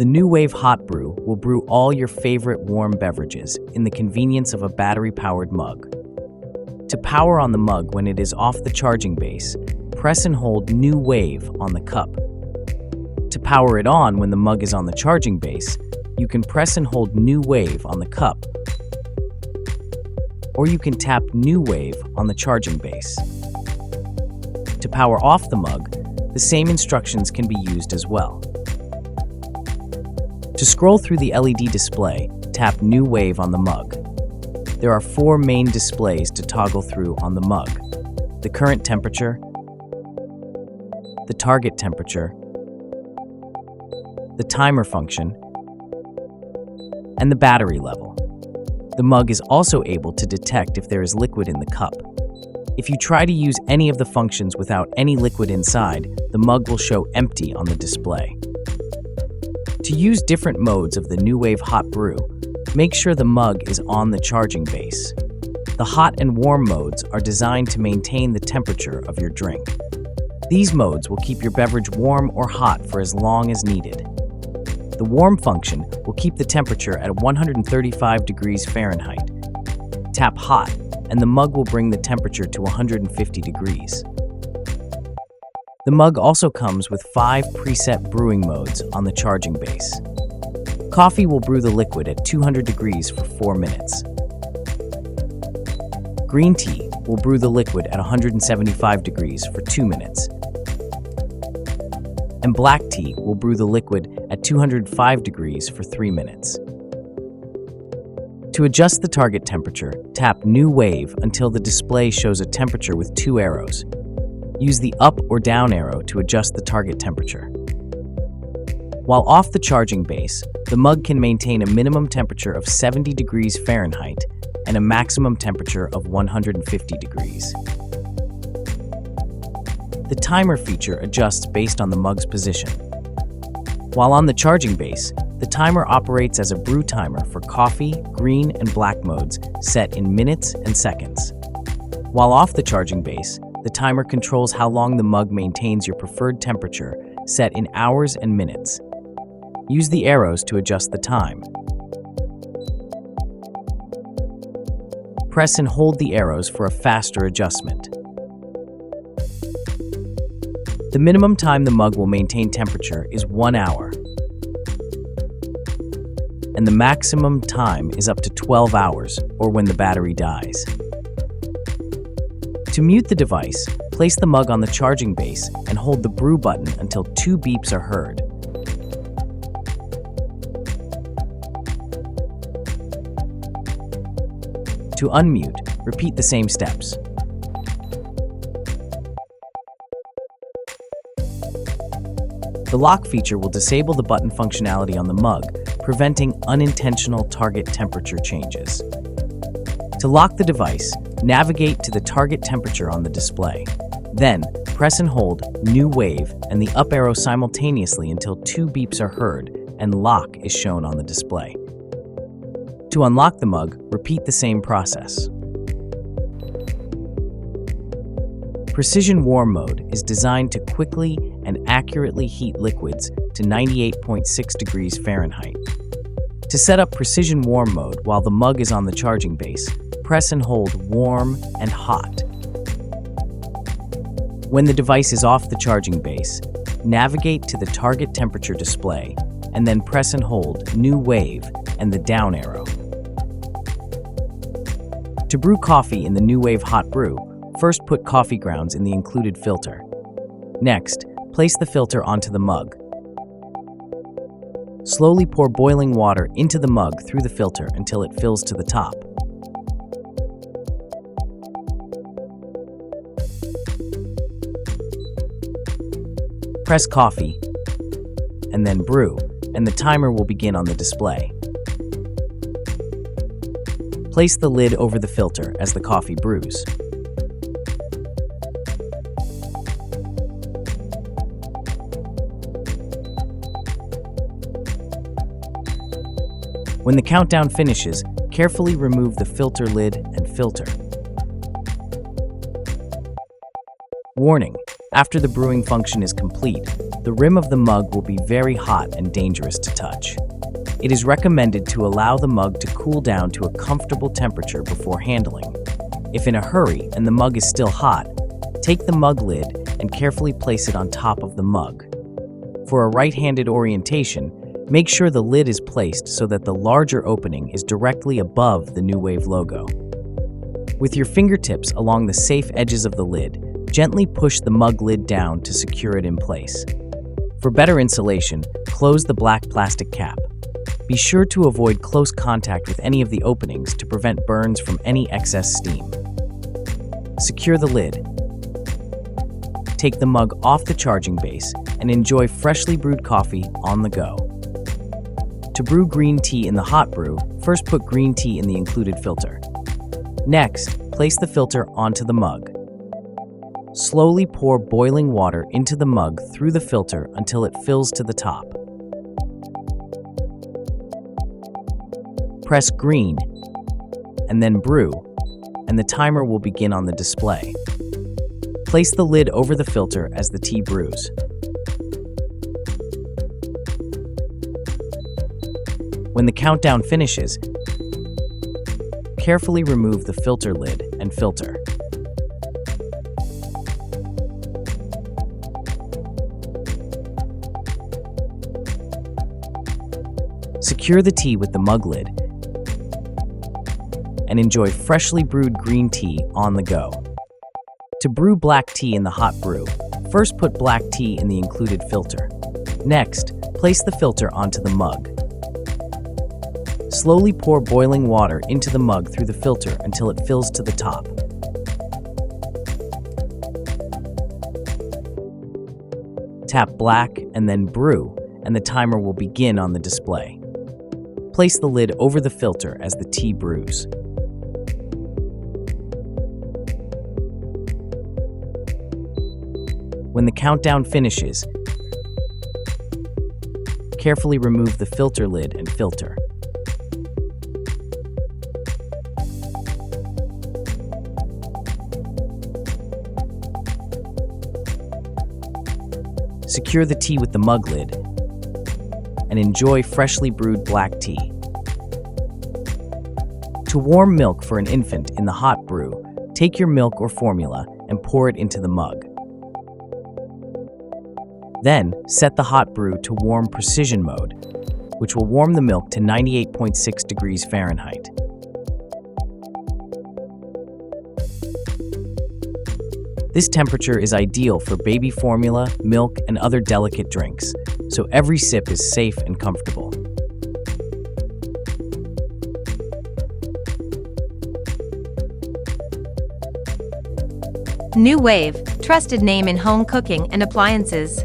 The NuWave Hot Brew will brew all your favorite warm beverages in the convenience of a battery-powered mug. To power on the mug when it is off the charging base, press and hold NuWave on the cup. To power it on when the mug is on the charging base, you can press and hold NuWave on the cup, or you can tap NuWave on the charging base. To power off the mug, the same instructions can be used as well. To scroll through the LED display, tap NuWave on the mug. There are 4 main displays to toggle through on the mug: the current temperature, the target temperature, the timer function, and the battery level. The mug is also able to detect if there is liquid in the cup. If you try to use any of the functions without any liquid inside, the mug will show empty on the display. To use different modes of the NuWave Hot Brew, make sure the mug is on the charging base. The hot and warm modes are designed to maintain the temperature of your drink. These modes will keep your beverage warm or hot for as long as needed. The warm function will keep the temperature at 135 degrees Fahrenheit. Tap hot, and the mug will bring the temperature to 150 degrees. The mug also comes with 5 preset brewing modes on the charging base. Coffee will brew the liquid at 200 degrees for 4 minutes. Green tea will brew the liquid at 175 degrees for 2 minutes. And black tea will brew the liquid at 205 degrees for 3 minutes. To adjust the target temperature, tap NuWave until the display shows a temperature with 2 arrows. Use the up or down arrow to adjust the target temperature. While off the charging base, the mug can maintain a minimum temperature of 70 degrees Fahrenheit and a maximum temperature of 150 degrees. The timer feature adjusts based on the mug's position. While on the charging base, the timer operates as a brew timer for coffee, green, and black modes set in minutes and seconds. While off the charging base, the timer controls how long the mug maintains your preferred temperature, set in hours and minutes. Use the arrows to adjust the time. Press and hold the arrows for a faster adjustment. The minimum time the mug will maintain temperature is 1 hour, and the maximum time is up to 12 hours, or when the battery dies. To mute the device, place the mug on the charging base and hold the brew button until 2 beeps are heard. To unmute, repeat the same steps. The lock feature will disable the button functionality on the mug, preventing unintentional target temperature changes. To lock the device, navigate to the target temperature on the display. Then, press and hold NuWave and the up arrow simultaneously until 2 beeps are heard and lock is shown on the display. To unlock the mug, repeat the same process. Precision Warm Mode is designed to quickly and accurately heat liquids to 98.6 degrees Fahrenheit. To set up Precision Warm Mode while the mug is on the charging base, press and hold Warm and Hot. When the device is off the charging base, navigate to the target temperature display and then press and hold NuWave and the down arrow. To brew coffee in the NuWave Hot Brew, first put coffee grounds in the included filter. Next, place the filter onto the mug. Slowly pour boiling water into the mug through the filter until it fills to the top. Press coffee, and then brew, and the timer will begin on the display. Place the lid over the filter as the coffee brews. When the countdown finishes, carefully remove the filter lid and filter. Warning: After the brewing function is complete, the rim of the mug will be very hot and dangerous to touch. It is recommended to allow the mug to cool down to a comfortable temperature before handling. If in a hurry and the mug is still hot, take the mug lid and carefully place it on top of the mug. For a right-handed orientation, make sure the lid is placed so that the larger opening is directly above the NuWave logo. With your fingertips along the safe edges of the lid, gently push the mug lid down to secure it in place. For better insulation, close the black plastic cap. Be sure to avoid close contact with any of the openings to prevent burns from any excess steam. Secure the lid. Take the mug off the charging base and enjoy freshly brewed coffee on the go. To brew green tea in the hot brew, first put green tea in the included filter. Next, place the filter onto the mug. Slowly pour boiling water into the mug through the filter until it fills to the top. Press green, and then brew, and the timer will begin on the display. Place the lid over the filter as the tea brews. When the countdown finishes, carefully remove the filter lid and filter. Secure the tea with the mug lid and enjoy freshly brewed green tea on the go. To brew black tea in the hot brew, first put black tea in the included filter. Next, place the filter onto the mug. Slowly pour boiling water into the mug through the filter until it fills to the top. Tap black and then brew, and the timer will begin on the display. Place the lid over the filter as the tea brews. When the countdown finishes, carefully remove the filter lid and filter. Secure the tea with the mug lid and enjoy freshly brewed black tea. To warm milk for an infant in the hot brew, take your milk or formula and pour it into the mug. Then, set the hot brew to warm precision mode, which will warm the milk to 98.6 degrees Fahrenheit. This temperature is ideal for baby formula, milk, and other delicate drinks, so every sip is safe and comfortable. NuWave, trusted name in home cooking and appliances.